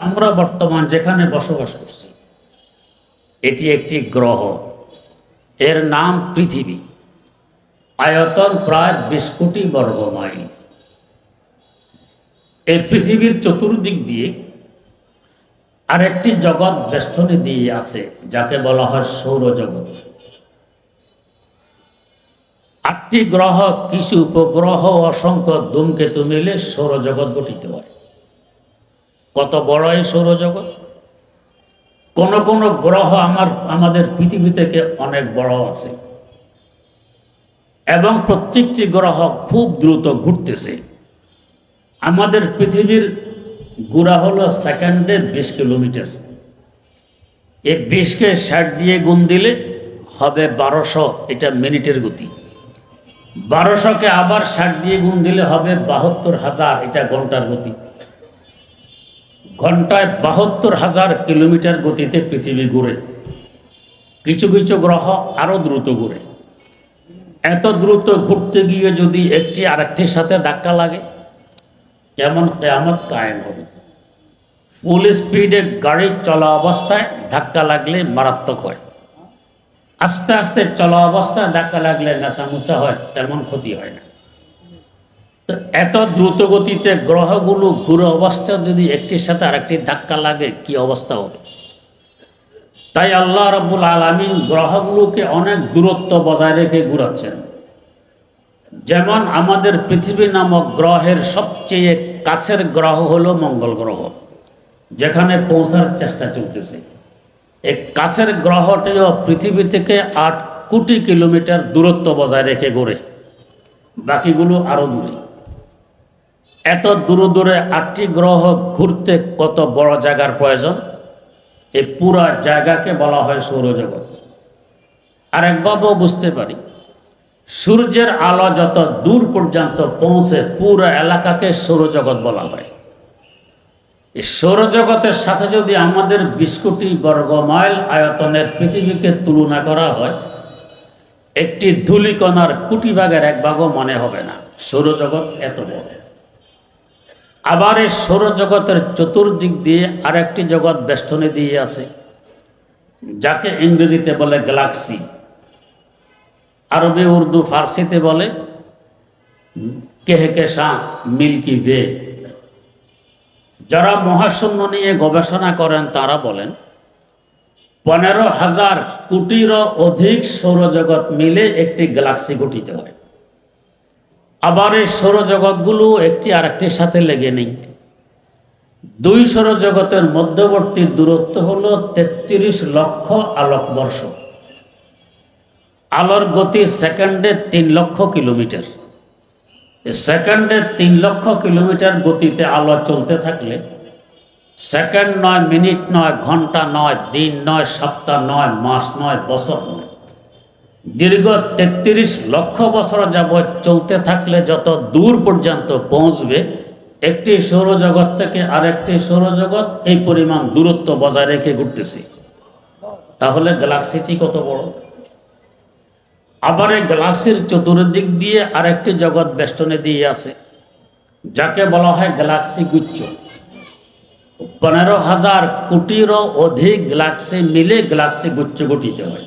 আমরা বর্তমান যেখানে বসবাস করছি এটি একটি গ্রহ, এর নাম পৃথিবী। আয়তন প্রায় 20 কোটি বর্গ মাইল। এই পৃথিবীর চতুর্দিক দিয়ে আরেকটি জগৎ বেষ্টনী দিয়ে আছে, যাকে বলা হয় সৌরজগৎ। 8টি গ্রহ, কিছু উপগ্রহ, অসংখ্য ধূমকেতু মিলে সৌরজগৎ গঠিত হয়। কত বড় এই সৌরজগৎ! কোন কোন গ্রহ আমাদের পৃথিবী থেকে অনেক বড় আছে এবং প্রত্যেকটি গ্রহ খুব দ্রুত ঘুরতেছে। আমাদের পৃথিবীর ঘোরা হলো সেকেন্ডে 20 কিলোমিটার। এই 20কে 60 দিয়ে গুণ দিলে হবে 1200, এটা মিনিটের গতি। 1200কে আবার 60 দিয়ে গুণ দিলে হবে 72,000, এটা ঘন্টার গতি। ঘন্টায় 72,000 কিলোমিটার গতিতে পৃথিবী ঘুরে। কিছু কিছু গ্রহ আরো দ্রুত ঘুরে। এত দ্রুত ঘুরতে গিয়ে যদি একটি আরেকটির সাথে ধাক্কা লাগে, কেমন কিয়ামত কায়েম হবে। ফুল স্পিডে গাড়ি চলা অবস্থায় ধাক্কা লাগলে মারাত্মক হয়, আস্তে আস্তে চলা অবস্থায় ধাক্কা লাগলে নাচামুচা হয়, তেমন ক্ষতি হয় না। তো এত দ্রুত গতিতে গ্রহগুলো ঘুরে অবস্থায় যদি একটির সাথে আরেকটি ধাক্কা লাগে, কি অবস্থা হবে। তাই আল্লাহ রাব্বুল আলামিন গ্রহগুলোকে অনেক দূরত্ব বজায় রেখে ঘুরাচ্ছেন। যেমন আমাদের পৃথিবী নামক গ্রহের সবচেয়ে কাছের গ্রহ হলো মঙ্গল গ্রহ, যেখানে পৌঁছার চেষ্টা চলতেছে। এই কাছের গ্রহটিও পৃথিবী থেকে 8 কোটি কিলোমিটার দূরত্ব বজায় রেখে ঘোরে, বাকিগুলো আরো দূরে। এত দূরে দূরে 8টি গ্রহ ঘুরতে কত বড় জায়গার প্রয়োজন। এই পুরা জায়গাকে বলা হয় সৌরজগৎ। আরেকভাবেও বুঝতে পারি, সূর্যের আলো যত দূর পর্যন্ত পৌঁছে পুরো এলাকাকে সৌরজগৎ বলা হয়। এই সৌরজগতের সাথে যদি আমাদের 20 কোটি বর্গ মাইল আয়তনের পৃথিবীকে তুলনা করা হয়, একটি ধূলিকণার কোটি ভাগের 1 ভাগও মনে হবে না। সৌরজগৎ এত বড়। আবার এই সৌরজগতের চতুর্দিক দিয়ে আরেকটি জগৎ বেষ্টনী দিয়ে আছে, যাকে ইংরেজিতে বলে গ্যালাক্সি, আরবি, উর্দু, ফার্সিতে বলে কেহকেশাঁ, মিল্কি ওয়ে। যারা মহাশূন্য নিয়ে গবেষণা করেন তারা বলেন 15,000 কোটিরও অধিক সৌরজগৎ মিলে একটি গ্যালাক্সি গঠিত হয়। আবার এই সৌরজগৎগুলো একটি আরেকটির সাথে লেগে নেই। 2 সৌরজগতের মধ্যবর্তী দূরত্ব হলো 33 লক্ষ আলোকবর্ষ। আলোর গতি সেকেন্ডে 3 লক্ষ কিলোমিটার। সেকেন্ডে 3 লক্ষ কিলোমিটার গতিতে আলো চলতে থাকলে সেকেন্ড নয়, মিনিট নয়, ঘন্টা নয়, দিন নয়, সপ্তাহ নয়, মাস নয়, বছর নয়, দীর্ঘ 33 লক্ষ বছর যাবৎ চলতে থাকলে যত দূর পর্যন্ত পৌঁছবে একটি সৌরজগৎ থেকে আরেকটি সৌরজগৎ, এই পরিমাণ দূরত্ব বজায় রেখে ঘুরতেছে। তাহলে গ্যালাক্সিটি কত বড়! আবার এই গ্যালাক্সির চতুর্দিক দিয়ে আরেকটি জগৎ বেষ্টনী দিয়ে আছে, যাকে বলা হয় গ্যালাক্সি গুচ্ছ। 15,000 কোটিরও অধিক গ্যালাক্সি মিলে গ্যালাক্সি গুচ্ছ গঠিত হয়।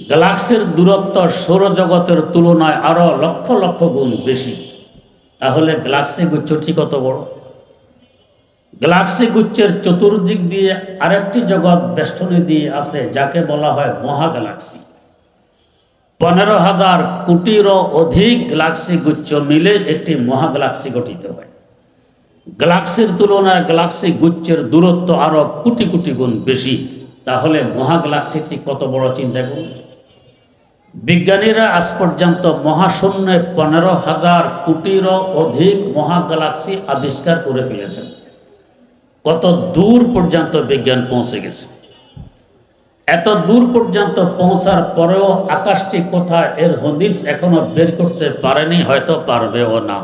গ্যালাক্সির দূরত্ব সৌরজগতের তুলনায় আরো লক্ষ লক্ষ গুণ বেশি। তাহলে গ্যালাক্সি গুচ্ছটি কত বড়! গ্যালাক্সি গুচ্ছের চতুর্দিক দিয়ে আরেকটি জগৎ বেষ্টনী দিয়ে আছে, যাকে বলা হয় মহাগ্যালাক্সি। 15,000 কোটিরও অধিক গ্যালাক্সি গুচ্ছ মিলে একটি মহাগ্যালাক্সি গঠিত হয়। গ্যালাক্সির তুলনায় গ্যালাক্সি গুচ্ছের দূরত্ব আরো কোটি কোটি গুণ বেশি। তাহলে মহাগ্যালাক্সিটি কত বড় চিন্তা করুন। বিজ্ঞানীরা আজ পর্যন্ত মহাশূন্যে 15,000 কোটিরও অধিক মহাগ্যালাক্সি আবিষ্কার করে ফেলেছেন। কত দূর পর্যন্ত বিজ্ঞান পৌঁছে গেছে। এত দূর পর্যন্ত পৌঁছার পরেও আকাশটি কোথায়, এর হদিস এখনো বের করতে পারেনি, হয়তো পারবেও না।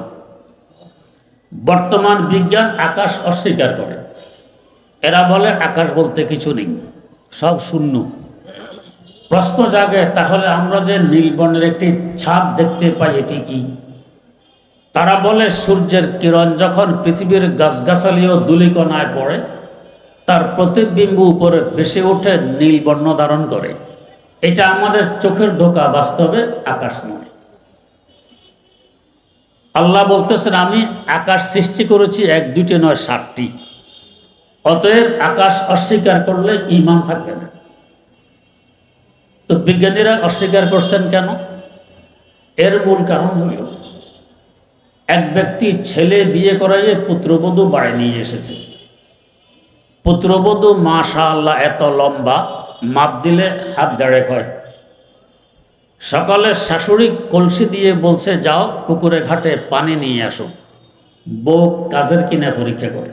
বর্তমান বিজ্ঞান আকাশ অস্বীকার করে। এরা বলে আকাশ বলতে কিছু নেই, সব শূন্য। প্রশ্ন জাগে, তাহলে আমরা যে নীলবর্ণের একটি ছাপ দেখতে পাই, এটি কি? তারা বলে সূর্যের কিরণ যখন পৃথিবীর গাছগাছালি ও ধূলিকণায় পড়ে তার প্রতিবিম্ব উপরে ভেসে ওঠে, নীল বর্ণ ধারণ করে। এটা আমাদের চোখের ধোঁকা, বাস্তবে আকাশ নয়। আল্লাহ বলতেছেন, আমি আকাশ সৃষ্টি করেছি 1, 2টি নয়, 7টি। অতএব আকাশ অস্বীকার করলে ঈমান থাকবে না। তো বিজ্ঞানীরা অস্বীকার করছেন কেন? এর মূল কারণ হল, এক ব্যক্তি ছেলে বিয়ে করাইয়ে পুত্রবধূ বাড়ি নিয়ে এসেছে। পুত্রবধূ মাশাআল্লাহ এত লম্বা, মাপ দিলে হাত দেড়েক হয়। সকালে শাশুড়ি কলসি দিয়ে বলছে, যাও পুকুরে ঘাটে পানি নিয়ে আসো। বউ কাজের কিনা পরীক্ষা করে।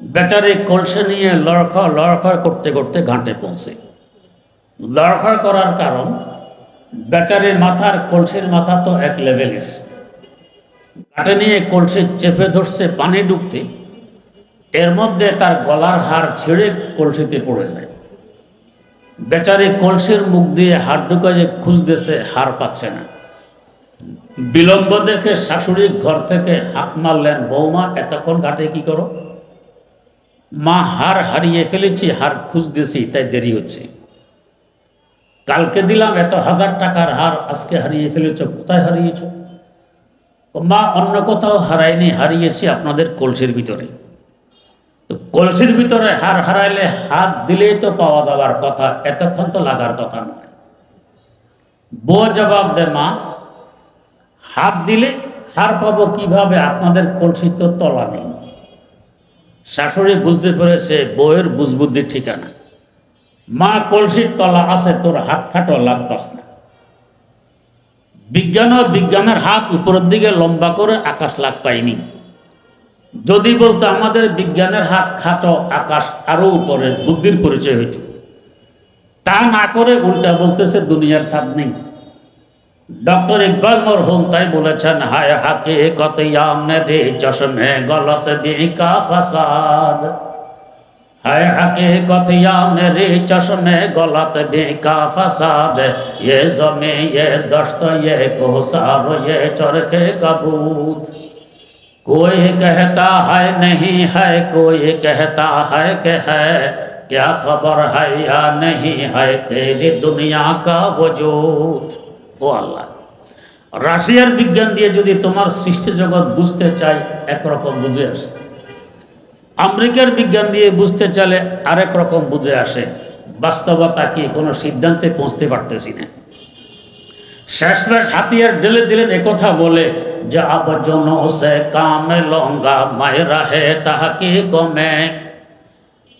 বেচারি কলসি নিয়ে লড়খড় করতে করতে ঘাটে পৌঁছে। লড়খড় করার কারণ, বেচারির মাথার কলসির মাথা তো এক লেভেলের। ঘাটে নিয়ে কলসি চেপে ধরছে পানি ডুবতে, এর মধ্যে তার গলার হার ছিঁড়ে কলসিতে পড়ে যায়। বেচারি কলসির মুখ দিয়ে হাত ঢুকাইয়ে খুঁজতেছে, হার পাচ্ছে না। বিলম্ব দেখে শাশুড়ি ঘর থেকে হাঁক মারলেন, বৌমা এতক্ষণ ঘাটে কি করো? মা, হার হারিয়ে ফেলেছি, হার খুঁজতেছি, তাই দেরি হচ্ছে। কালকে দিলাম এত 1000 টাকার হার, আজকে হারিয়ে ফেলেছ, কোথায় হারিয়েছ? মা, অন্য কোথাও হারাইনি, হারিয়েছি আপনাদের কলসির ভিতরে। তো কলসির ভিতরে হার হারাইলে হাত দিলেই তো পাওয়া যাবার কথা, এতক্ষণ তো লাগার কথা নয়। বউ জবাব দেয়, মা, হাত দিলে হার পাবো কিভাবে? আপনাদের কলসি তো তলা নেই। শাশুড়ি বুঝতে পেরেছে বউয়ের বুঝবুদ্ধির ঠিকানা। মা, কলসির তলা আছে, তোর হাত খাটো, লাভ পাস না। বিজ্ঞানের হাত উপরের দিকে লম্বা করে আকাশ লাভ পায়নি। যদি বলতো আমাদের বিজ্ঞানের হাত খাটো, আকাশ আরো উপরে, বুদ্ধির পরিচয় হইত। তা না করে উল্টা বলতেছে দুনিয়ার ছাদ নেই। ডক্টর ইকবাল মরহুম তাই বলেছেন, হায় হাকিকত ইয়ামনে দে চশমে গলত বিকা ফাসাদ। হায় হাকিকত ইয়ামনে রে চশমে গলত বিকা ফাসাদ। ये ज़मी ये दश्त ये कोहसार ये चरखे कबूत। कोई कहता है नहीं है, कोई कहता है कि है, क्या खबर है या नहीं है तेरी दुनिया का वजूद। ও আল্লাহ, রাশিয়ার বিজ্ঞান দিয়ে যদি তোমার সৃষ্টি জগৎ বুঝতে চাই, একরকম বুঝে আসে। আমেরিকার বিজ্ঞান দিয়ে বুঝতে চাইলে আরেক রকম বুঝে আসে। বাস্তবতা কি, কোনো সিদ্ধান্তে পৌঁছতে পারতেছি না। শেষমেশ হাতিয়ার ঢেলে দিলেন একথা বলে যে, আব জোনো সে কাম লঙ্গা মায় রাহে তাহকিক মে।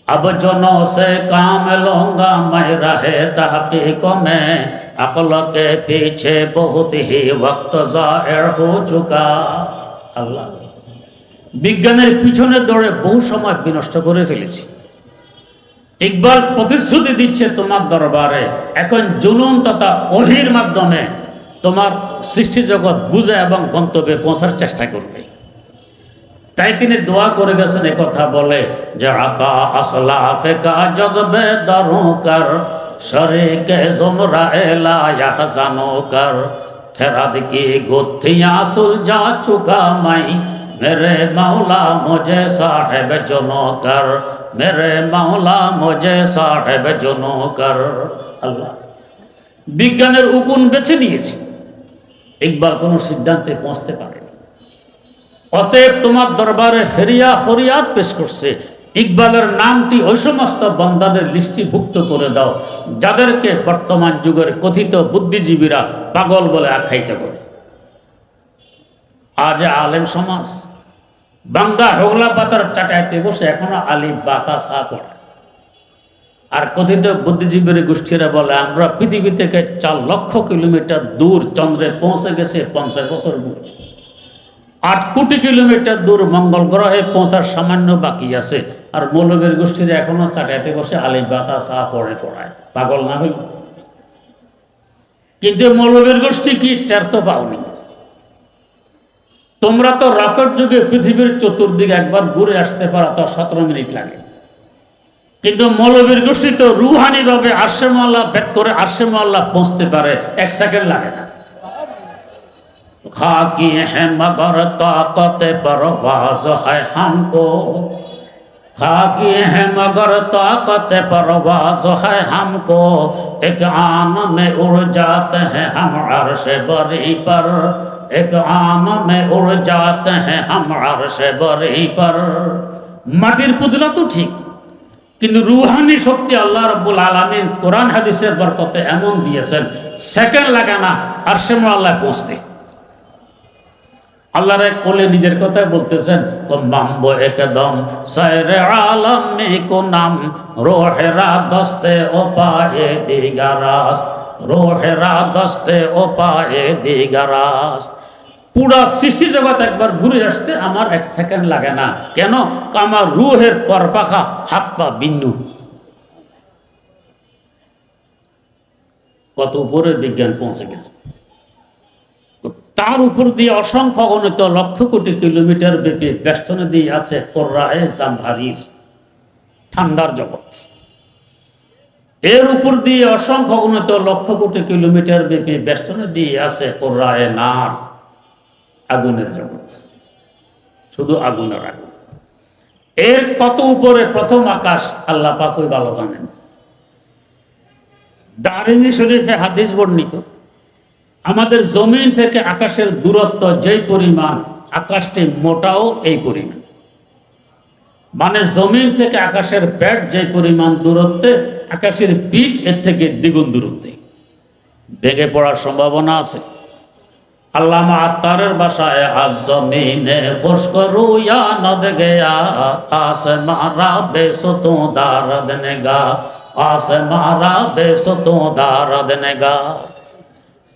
अब जनों से काम लूंगा मैं रहे तहकीक में। अक्ल के पीछे बहुत ही वक्त ज़ाहिर हो चुका। আল্লাহ, বিজ্ঞানের পিছনে দৌড়ে বহু সময় বিনষ্ট করে ফেলেছি। ইকবাল প্রতিশ্রুতি দিচ্ছে তোমার দরবারে, এখন জুনুন তথা ওহির মাধ্যমে তোমার সৃষ্টি জগৎ বুঝে এবং গন্তব্যে পৌঁছার চেষ্টা করবে। তাই তিনি দোয়া করে গেছেন, একথা বলে যে, আতা আসলাফে কা জজবে দারু কর, শরীকে জুমরা এলা ইয়াহজানু কর, খেরাদ কি গুথিয়াঁ সুলঝা চুকা মাই, মেরে মাওলা মুঝে সাহেব জুনো কর, মেরে মাওলা মুঝে সাহেব জুনো কর। আল্লাহ, বিজ্ঞানের উকুন বেছে নিয়েছি, ইকবাল কোনো সিদ্ধান্তে পৌঁছতে পারে। অতএব তোমার দরবারে ফরিয়াদ পেশ করছে, ইকবালের নামটি ওই সমস্ত বান্দাদের লিস্টিভুক্ত করে দাও যাদেরকে বর্তমান যুগের কথিত বুদ্ধিজীবীরা পাগল বলে আখ্যায়িত করে। আজ আলেম সমাজ বাঙ্গা হোগলা পাতার চাটাইতে বসে এখনো আলিফ বাতা সা পড়ে। আর কথিত বুদ্ধিজীবীর গোষ্ঠীরা বলে, আমরা পৃথিবী থেকে 4 লক্ষ কিলোমিটার দূর চন্দ্রে পৌঁছে গেছে 50 বছর দূর। 8 কোটি কিলোমিটার দূর মঙ্গল গ্রহে পৌঁছার সামান্য বাকি আছে। আর মৌলবীর গোষ্ঠীরা এখনো চাটাইতে বসে আলিফ বাতা সা পড়ায়। পাগল না হইল? কিন্তু মৌলবীর গোষ্ঠী কি টের তো পাওনি? তোমরা তো রকেট যুগে পৃথিবীর চতুর্দিকে একবার ঘুরে আসতে পারো, তো 17 মিনিট লাগে। কিন্তু মৌলবীর গোষ্ঠী তো রুহানি ভাবে আরশে মোয়াল্লা ভেদ করে আরশে মোয়াল্লা পৌঁছতে পারে, 1 সেকেন্ড লাগে না। खाकी है मगर ताकत परवाज है हमको, खाकी है मगर ताकत परवाज़ है हमको, एक आन में उड़ जाते हैं हम अर्श बरी पर, एक आन में उड़ जाते हैं हम अर्श बरी पर। মাটির পুতলা তো ঠিক, কিন্তু রুহানি শক্তি আল্লাহ রাব্বুল আলামিন কোরআন হাদিসের বরকতে এমন দিয়েছেন, সেকেন্ড লাগে না আরশে মুআল্লায় পৌঁছতে। আল্লাহর কোলে নিজের কথাই বলতেছেন, কম্বাম্বো একদম সায়রে আলম মে কো নাম, রোহেরা দস্তে ও পায়ে দিগারাস, রোহেরা দস্তে ও পায়ে দিগারাস। পুরা সৃষ্টি জগৎ একবার ঘুরে আসতে আমার এক সেকেন্ড লাগে না। কেন? আমার রুহের পরপাখা, হাত পা বিন্নু। কত উপরে বিজ্ঞান পৌঁছে গেছে। তার উপর দিয়ে অসংখ্য গণিত লক্ষ কোটি কিলোমিটার ব্যাপী বেষ্টনে দিয়ে আছে কোরআনে জামহারির ঠান্ডার জগৎ। এর উপর দিয়ে অসংখ্য গণিত লক্ষ কোটি কিলোমিটার ব্যাপী বেষ্টনে দিয়ে আছে কোরআনে নার, আগুনের জগৎ, শুধু আগুনের আগুন। এর কত উপরে প্রথম আকাশ আল্লাহ পাকই ভালো জানেন। দারিমি শরীফে হাদিস বর্ণিত, আমাদের জমিন থেকে আকাশের দূরত্ব যেই পরিমাণ, আকাশটি মোটাও এই পরিমাণ। মানে জমিন থেকে আকাশের পেট যে পরিমাণ দূরত্বে, আকাশের পিঠ এর থেকে দ্বিগুণ দূরত্বে। ভেঙে পড়ার সম্ভাবনা আছে। আল্লামা আত্তারের ভাষায়, আজ জমিনে খুশক রুয়া নদ গয়া, আসমারা বেসুতো দারদ নেগা, আসমারা বেসুতো দারদ নেগা।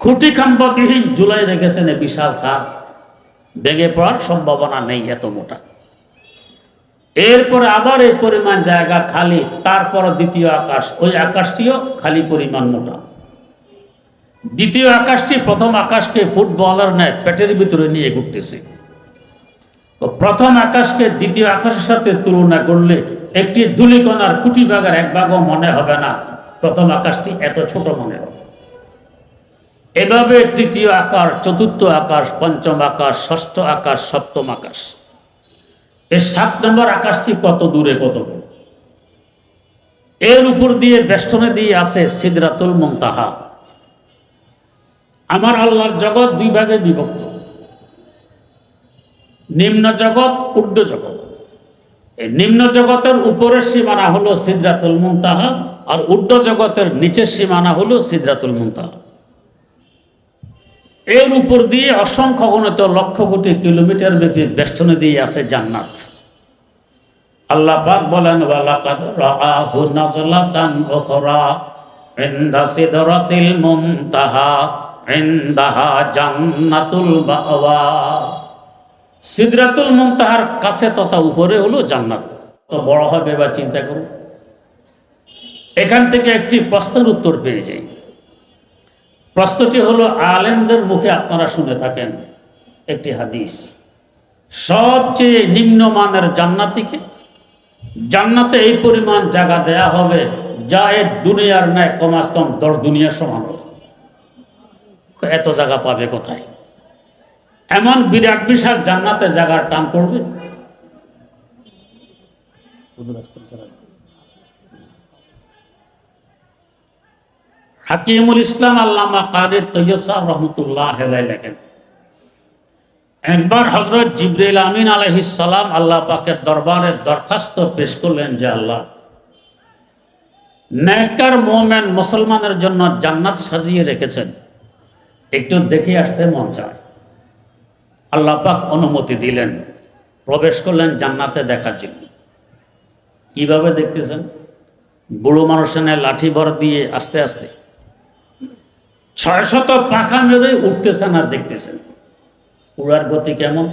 খুঁটি খাম্বাবিহীন ঝুলাই রেখেছেন বিশাল ছাদ, ভেঙে পড়ার সম্ভাবনা নেই, এত মোটা। এরপরে আবার এই পরিমাণ জায়গা খালি, তারপর দ্বিতীয় আকাশ, ওই আকাশটিও খালি পরিমাণ মোটা। দ্বিতীয় আকাশটি প্রথম আকাশকে ফুটবলের ন্যায় পেটের ভিতরে নিয়ে ঘুরতেছে। তো প্রথম আকাশকে দ্বিতীয় আকাশের সাথে তুলনা করলে একটি ধূলিকণার কোটি ভাগের এক ভাগও মনে হবে না, প্রথম আকাশটি এত ছোট মনে হবে। এভাবে তৃতীয় আকাশ, চতুর্থ আকাশ, পঞ্চম আকাশ, ষষ্ঠ আকাশ, সপ্তম আকাশ। এই 7 নম্বর আকাশটি কত দূরে, কত বড়। এর উপর দিয়ে বেষ্টনে দিয়ে আছে সিদরাতুল মুনতাহা। আমার আল্লাহর জগৎ 2 ভাগে বিভক্ত, নিম্ন জগৎ, ঊর্ধ্ব জগৎ। এই নিম্ন জগতের উপরের সীমানা হলো সিদরাতুল মুনতাহা, আর ঊর্ধ্ব জগতের নিচের সীমানা হলো সিদরাতুল মুনতাহা। এর উপর দিয়ে অসংখ্য গণিত লক্ষ কোটি কিলোমিটার ব্যাপী বেষ্টনে দিয়ে আছে জান্নাত। আল্লাহ পাক বলেন, ওয়ালাকাদ রাআহু নাজলাতান উখরা ইনদা সিদরাতিল মুনতাহা ইনদাহা জান্নাতুল মাওয়া। সিদরাতুল মুনতাহার কাছে তথা উপরে হলো জান্নাত। তো বড় হবে বা চিন্তা করুন। এখান থেকে একটি প্রশ্নের উত্তর পেয়ে যাই। প্রশ্নটি হলো, আলেমদের মুখে আপনারা শুনে থাকেন একটি হাদিস, সবচেয়ে নিম্নমানের জান্নাতীকে জান্নাতে এই পরিমাণ জায়গা দেয়া হবে যা এই দুনিয়ার ন্যায় কমাস কম 10 দুনিয়ার সমান হবে। এত জায়গা পাবে কোথায়? এমন বিরাট বিশাল জান্নাতে জায়গার টান পড়বে। হাকিমুল ইসলাম আল্লামা কারি তৈয়ব সাহেব রহমতুল্লাহ আলাইহি লেখেন, একবার হযরত জিবরাইল আমিন আলাইহিস সালাম আল্লাহ পাকের দরবারে দরখাস্ত পেশ করলেন যে, আল্লাহ, নেককার মুমিন মুসলমানের জন্য জান্নাত সাজিয়ে রেখেছেন, একটু দেখে আসতে মন চায়। আল্লাহ পাক অনুমতি দিলেন, প্রবেশ করলেন জান্নাতে দেখার জন্য। কিভাবে দেখতেছেন? বুড়ো মানুষের লাঠি ভর দিয়ে আস্তে আস্তে 600 পাখা মেরে উঠতেছেন আর দেখতেছেন। উড়ার গতি কেমন?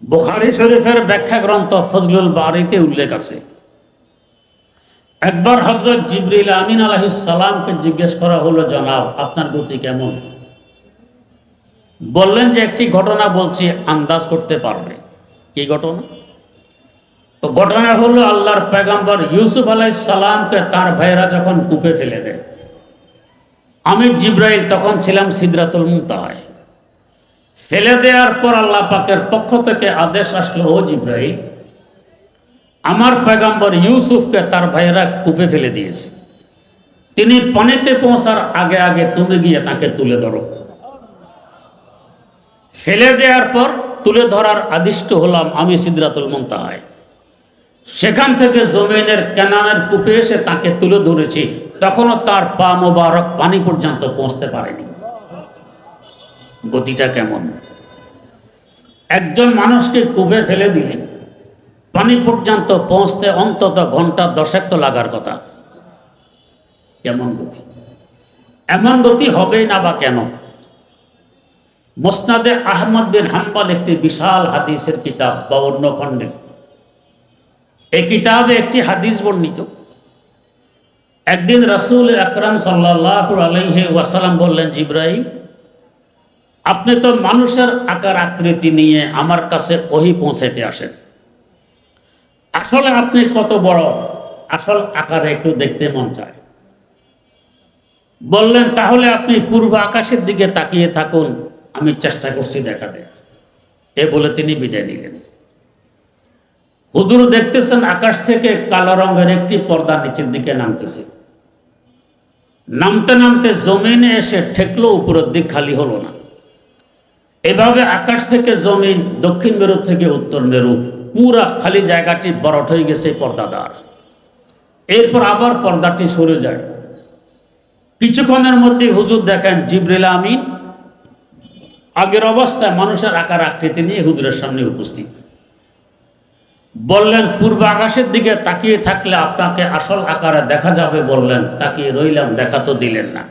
বুখারী শরীফের ব্যাখ্যা গ্রন্থ ফজলুল বারীতে উল্লেখ আছে, একবার হযরত জিবরিল আমিন আলাইহিস সালামকে জিজ্ঞেস করা হলো, জনাব, আপনার গতি কেমন? বললেন যে, একটি ঘটনা বলছি, আন্দাজ করতে পারবে। কি ঘটনা? তো ঘটনা হলো, আল্লাহর পয়গম্বর ইউসুফ আলাইহিস সালামকে তার ভাইরা যখন কূপে ফেলে দেয়, আমি জিবরাইল তখন ছিলাম সিদরাতুল মুনতাহায়। ফেলে দেওয়ার পর আল্লাহ পাকের পক্ষ থেকে আদেশ আসলো, ও জিবরাইল, আমার পয়গম্বর ইউসুফকে তার ভাইয়েরা কূপে ফেলে দিয়েছে, তিনি পানিতে পৌঁছার আগে আগে তুমি গিয়ে তাকে তুলে ধরো। ফেলে দেওয়ার পর তুলে ধরার আদিষ্ট হলাম আমি সিদরাতুল মুনতাহায়। সেখান থেকে জমিনের কেনানের কূপে এসে তাকে তুলে ধরেছি, তখনও তার পা মোবারক পানি পর্যন্ত পৌঁছতে পারেনি। গতিটা কেমন! একজন মানুষকে কূপে ফেলে দিলে পানি পর্যন্ত পৌঁছতে অন্তত ঘন্টা 10 তো লাগার কথা। কেমন গতি! এমন গতি হবে না বা কেন? মুসনাদে আহমদ বিন হাম্বল একটি বিশাল হাদিসের কিতাব, 52 খণ্ডের। এই কিতাবে একটি হাদিস বর্ণিত। একদিন রাসূল আকরাম সাল্লাল্লাহু আলাইহি ওয়াসাল্লাম বললেন, জিবরাইল, আপনি তো মানুষের আকার আকৃতি নিয়ে আমার কাছে ওহী পৌঁছাইতে আসেন, আসলে আপনি কত বড়, আসল আকারে একটু দেখতে মন চায়। বললেন, তাহলে আপনি পূর্ব আকাশের দিকে তাকিয়ে থাকুন, আমি চেষ্টা করছি দেখাতে। এ বলে তিনি বিদায় নিলেন। হুজুর দেখতেছেন আকাশ থেকে কালো রঙের একটি পর্দা নিচের দিকে নামতেছে। নামতে নামতে জমিনে এসে ঠেকলো, উপরের দিক খালি হলো না। এভাবে আকাশ থেকে জমিন, দক্ষিণ মেরু থেকে উত্তর মেরু, পুরা খালি জায়গাটি বরট হয়ে গেছে পর্দা দ্বারা। এরপর আবার পর্দাটি সরে যায়। কিছুক্ষণের মধ্যে হুজুর দেখেন জিবরিল আমিন আগের অবস্থায় মানুষের আকার আকৃতি নিয়ে হুজুরের সামনে উপস্থিত। বললেন, পূর্ব আকাশের দিকে তাকিয়ে থাকলে আপনাকে আসল আকারে দেখা যাবে। বললেন, তাকিয়ে রইলাম, দেখা তো দিলেন না।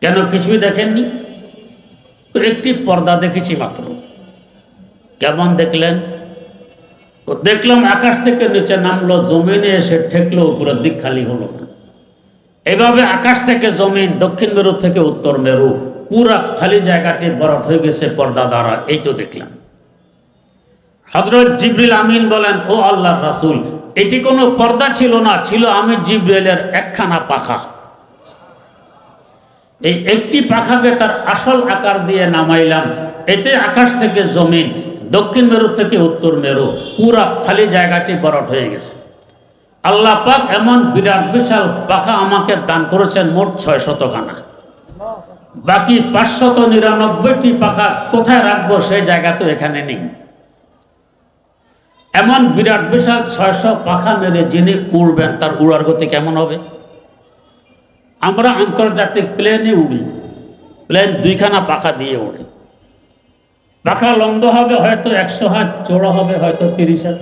কেন, কিছুই দেখেননি? একটি পর্দা দেখেছি মাত্র। কেমন দেখলেন? দেখলাম আকাশ থেকে নিচে নামলো, জমিনে এসে ঠেকলো, উপরের দিক খালি হলো না। এভাবে আকাশ থেকে জমিন, দক্ষিণ মেরু থেকে উত্তর মেরু, পুরা খালি জায়গাটি বরফ হয়ে গেছে পর্দা দ্বারা। এই তো দেখলাম। হযরত জিবরিল আমিন বলেন, ও আল্লাহর রাসূল, এটি কোনো পর্দা ছিল না, ছিল আমি জিবরিলের একখানা পাখা। এই একটি পাখাকে তার আসল আকার দিয়ে নামাইলাম, এতে আকাশ থেকে জমিন, দক্ষিণ মেরু থেকে উত্তর মেরু, পুরা খালি জায়গাটি বরফ হয়ে গেছে। আল্লাহ পাক এমন বিরাট বিশাল পাখা আমাকে দান করেছেন মোট 600 খানা। বাকি 599টি পাখা কোথায় রাখবো সেই জায়গা তো এখানে নেই। এমন বিরাট বিশাল 600 পাখা মেরে যিনি উড়বেন, তার উড়ার গতি কেমন হবে? আমরা আন্তর্জাতিক প্লেনে উড়ি, প্লেন 2খানা পাখা দিয়ে ওড়ে। পাখা লম্বা হবে হয়তো 100 হাত, চওড়া হবে হয়তো 30 হাত।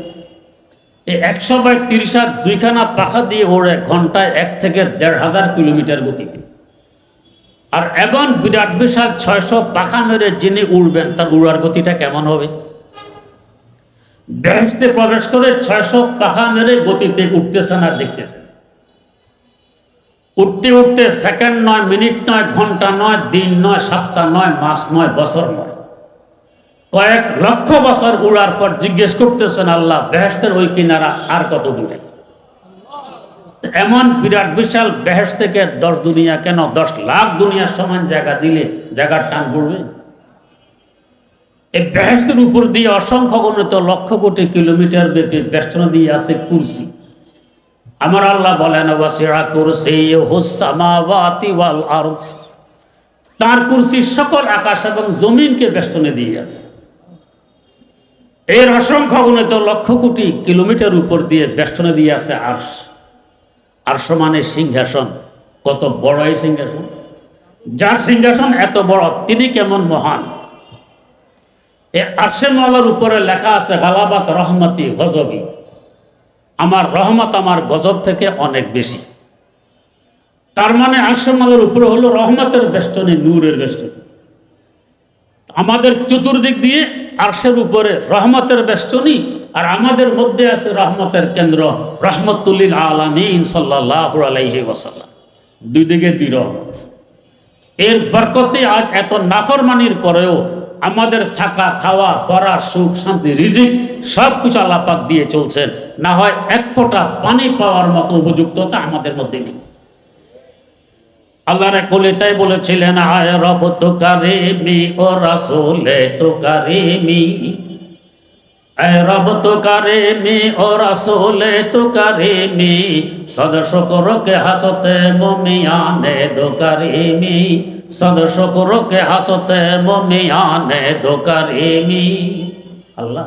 এই 100/30 হাত 2খানা পাখা দিয়ে ওড়ে ঘন্টায় 1 থেকে 1,500 কিলোমিটার গতিতে। আর এমন বিরাট বিশাল 600 পাখা মেরে যিনি উড়বেন, তার উড়ার গতিটা কেমন হবে? বেহেশতে প্রবেশ করে 600 পাখা মেরে গতিতে উঠতেছেন আর দেখতেছেন। উঠতে উঠতে সেকেন্ড নয়, মিনিট নয়, ঘন্টা নয়, দিন নয়, সপ্তাহ নয়, মাস নয়, বছর নয়, কয়েক লক্ষ বছর উড়ার পর জিজ্ঞেস করতেছেন, আল্লাহ, বেহেশতের ওই কিনারা আর কত দূরে? এমন বিরাট বিশাল বেহেশত থেকে 10 দুনিয়া কেন, 10 লাখ দুনিয়ার সমান জায়গা দিলে জায়গার টান পড়বে। এই বেহেশতের উপর দিয়ে অসংখ্য গণিত লক্ষ কোটি কিলোমিটার ব্যাপী বেষ্টন দিয়ে আছে কুরসি। আমার আল্লাহ বলেন, ওয়াসিআ কুরসিয়ুহুস সামাওয়াতি ওয়াল আরদ, তার কুরসি সকল আকাশ এবং জমিনকে বেষ্টনে দিয়ে আছে। এর অসংখ্য গণিত লক্ষ কোটি কিলোমিটার উপর দিয়ে বেষ্টনে দিয়ে আছে আরশ। আরশ মানে সিংহাসন। কত বড় এই সিংহাসন! যার সিংহাসন এত বড়, তিনি কেমন মহান! এই আরশে মাওলার উপরে লেখা আছে, গালাবাত রহমতি গজবি, আমার রহমত আমার গজব থেকে অনেক বেশি। তার মানে আরশে মাওলার উপরে হলো রহমতের বেষ্টনী, নূরের বেষ্টনী। আমাদের চতুর্দিক দিয়ে আরশের উপরে রহমতের বেষ্টনী, আর আমাদের মধ্যে আছে রহমতের কেন্দ্র রাহমাতুল লিল আলামিন সাল্লাল্লাহু আলাইহি ওয়াসাল্লাম। দুই দিকে 2 রহমত। এর বরকতে আজ এত নাফরমানির পরেও আমাদের থাকা, খাওয়া, পড়া, সুখ, শান্তি, রিজিক সব কিছু আল্লাহ পাক দিয়ে চলছেন। না হয় এক ফোঁটা পানি পাওয়ার মতো উপযুক্ততা আমাদের মধ্যে নেই। আল্লাহ রাসূল তাই বলেছিলেন, আয় রব তো কারিমি ও রাসূলে তো কারিমি, ऐ रब तो करीमी और रसूल तो करीमी सद शुक्र के हंसते मोमियाने दो करीमी सद शुक्र के हंसते मोमियाने दो करीमी। अल्लाह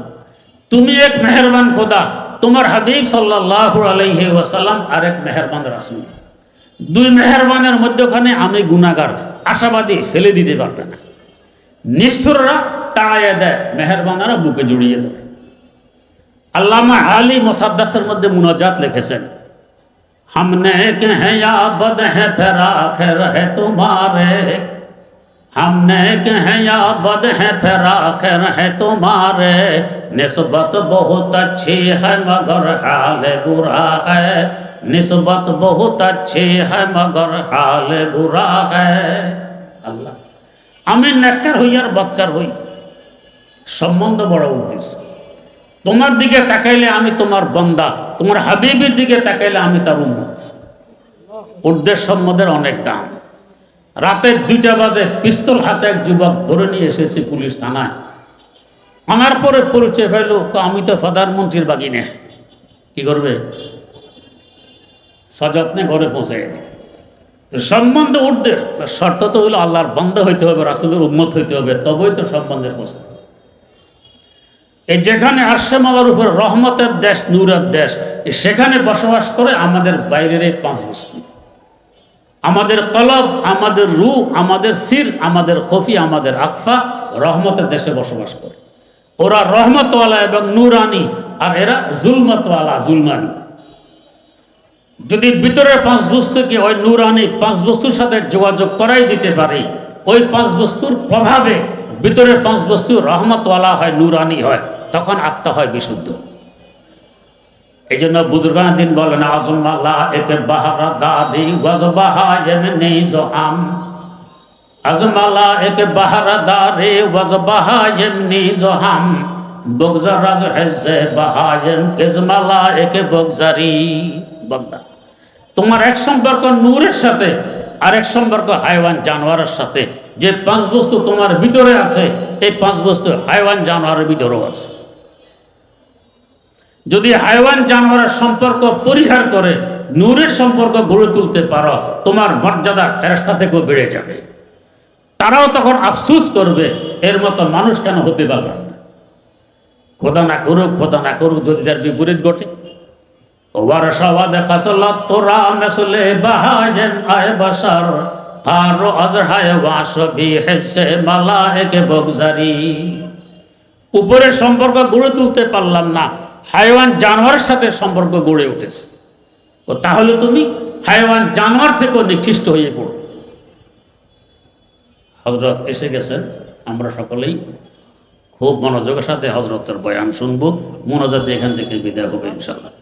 তুমি এক মেহেরবান খোদা, তোমার হাবিব সাল্লাল্লাহু আলাইহি ওয়াসাল্লাম আর এক মেহেরবান রাসূল। দুই মেহেরবানের মধ্যখানে আমি গুনাহগার, আশাবাদী ফেলে দিতে পারবে না। নিষ্ঠুররা তাড়াইয়া দেয়, মেহেরবানরা বুকে জড়িয়ে ধরে। আল্লামা আলী মুসাদ্দাসের মধ্যে মুনাজাত লিখেছেন, हमने के हैं या बद है फिर आखिर है तुम्हारे, हमने के हैं या बद है फिर आखिर है तुम्हारे, निस्बत बहुत अच्छी है मगर हाल बुरा है, निस्बत बहुत अच्छी है मगर हाल बुरा है। अल्लाह আমি নেককার হই আর বদকার হই, সম্বন্ধ বড় উদ্দেশ্য। তোমার দিকে তাকাইলে আমি তোমার বান্দা, তোমার হাবিবের দিকে তাকাইলে আমি তার উম্মত। উদ্দেশ্য সম্বন্ধের অনেক দাম। রাতে 2টা বাজে পিস্তল হাতে এক যুবক ধরে নিয়ে এসেছে পুলিশ থানায়। আনার পরে পরিচয় পাইল, আমি তো প্রধানমন্ত্রীর বাগিনে। কি করবে? সযত্নে ঘরে পৌঁছে সম্বন্ধ উর্ধের শর্ত তো হলো আল্লাহর বান্দা হইতে হবে, রাসূলের উম্মত হইতে হবে, তবেই তো সম্বন্ধের প্রশ্ন। এই যেখানে আরশে মাওলার উপর রহমতের দেশ, নূরের দেশ, সেখানে বসবাস করে আমাদের বাইরের এই 5 বস্তু, আমাদের কলব, আমাদের রূহ, আমাদের সির, আমাদের খফি, আমাদের আখফা রহমতের দেশে বসবাস করে। ওরা রহমতওয়ালা এবং নূরানি, আর এরা জুলমতওয়ালা, জুলমানি। যদি ভিতরের 5 বস্তুকে ওই নূরানি 5 বস্তুর সাথে যোগাযোগ করাই দিতে পারি, ওই 5 বস্তুর প্রভাবে ভিতরের 5 বস্তু রহমতওয়ালা হয়, নূরানি হয়, তখন আত্মা হয় বিশুদ্ধ। এই জন্য বুজুর্গান দিন বলেন, আজম আল্লাহ একে বাহারা দাদি ওয়াজবাহা এমনি জহাম, আজম আল্লাহ একে বাহারা দারে ওয়াজবাহা এমনি জহাম, বগজা রাজ হেজে বাহায়েম কেজমালা একে বগজারি। বান্দা, তোমার এক সম্পর্ক নূরের সাথে, আর এক সম্পর্ক হাইওয়ান জানোয়ারের সাথে। যে 5 বস্তু তোমার ভিতরে আছে, এই 5 বস্তু হাইওয়ান জানোয়ারের ভিতরেও আছে। যদি হাইওয়ান জানোয়ারের সম্পর্ক পরিহার করে নূরের সম্পর্ক গড়ে তুলতে পারো, তোমার মর্যাদা ফেরেশতা থেকেও বেড়ে যাবে। তারাও তখন আফসোস করবে, এর মতো মানুষ কেন হতে পারবে না। খোদা না করুক, খোদা না করুক যদি তার বিপরীত ঘটে। ওয়ারশাওয়াদ খাসলাত তোরা মেসলে বাহায়েন আয় বাশার, ফারো আজহায় ওয়াশবি হিসে মালায়েকে বগজারি। উপরের সম্পর্ক গড়ে তুলতে পারলাম না, হাইওয়ান জানোয়ারের সাথে সম্পর্ক গড়ে উঠেছে। ও তাহলে তুমি হাইওয়ান জানোয়ার থেকেও নিকৃষ্ট হয়ে পড়ো। হযরত এসে গেছেন, আমরা সকলেই খুব মনোযোগের সাথে হযরতের বয়ান শুনবো। মোনাজাতে এখান থেকে বিদায় হবে ইনশাআল্লাহ।